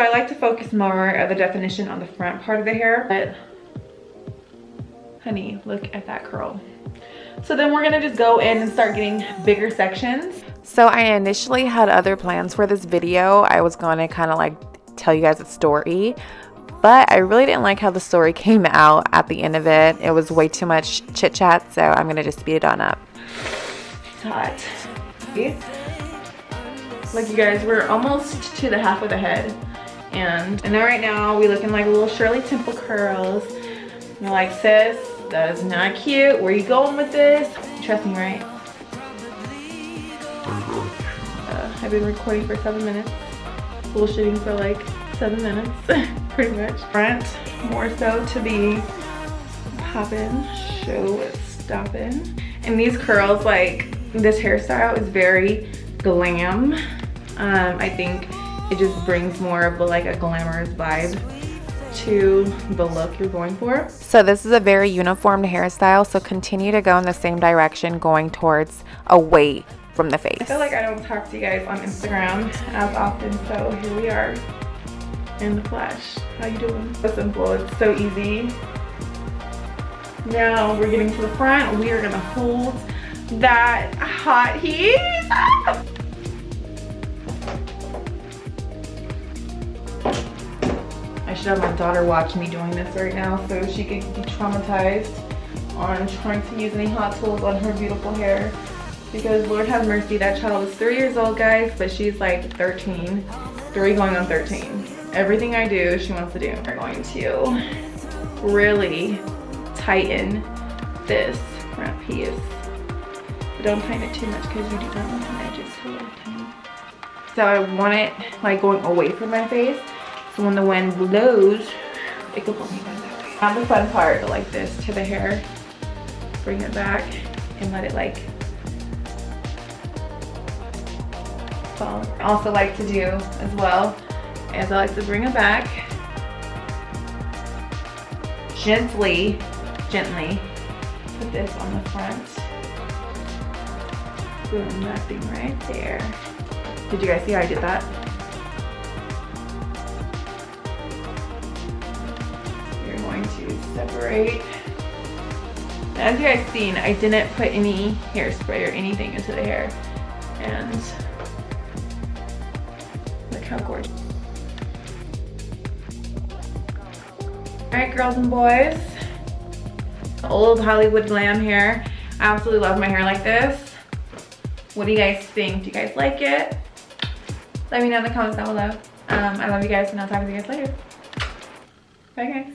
So I like to focus more of the definition on the front part of the hair, but honey, look at that curl. So then we're gonna just go in and start getting bigger sections. So I initially had other plans for this video. I was gonna kind of like tell you guys a story, but I really didn't like how the story came out at the end of it. It was way too much chit chat, so I'm gonna just speed it on up. It's hot. Like you guys, we're almost to the half of the head. And then right now we looking like little Shirley Temple curls. You're like, sis, that is not cute. Where are you going with this? Trust me, right? I've been recording for 7 minutes. Bullshitting for like 7 minutes, pretty much. Front, more so to be popping, show stopping. And these curls, like this hairstyle is very glam. I think it just brings more of like a glamorous vibe to the look you're going for. So this is a very uniform hairstyle, so continue to go in the same direction, going towards away from the face. I feel like I don't talk to you guys on Instagram as often, so here we are in the flesh. How you doing? So simple, it's so easy. Now we're getting to the front. We are gonna hold that hot heat. Ah! I should have my daughter watch me doing this right now so she could be traumatized on trying to use any hot tools on her beautiful hair. Because Lord have mercy, that child is 3 years old, guys, but she's like 13, 3 going on 13. Everything I do, she wants to do. We're going to really tighten this front piece. But don't tighten it too much because you do not want the edges to look tiny. So I want it like going away from my face. So when the wind blows, it could blow me down that way. Now the fun part, like this to the hair. Bring it back and let it like fall. I also like to do as well is I like to bring it back gently put this on the front. Boom, that thing right there. Did you guys see how I did that? You're going to separate. As you guys seen, I didn't put any hairspray or anything into the hair. And look how gorgeous. Alright, girls and boys. Old Hollywood glam hair. I absolutely love my hair like this. What do you guys think? Do you guys like it? Let me know in the comments down below. I love you guys and I'll talk to you guys later. Bye guys.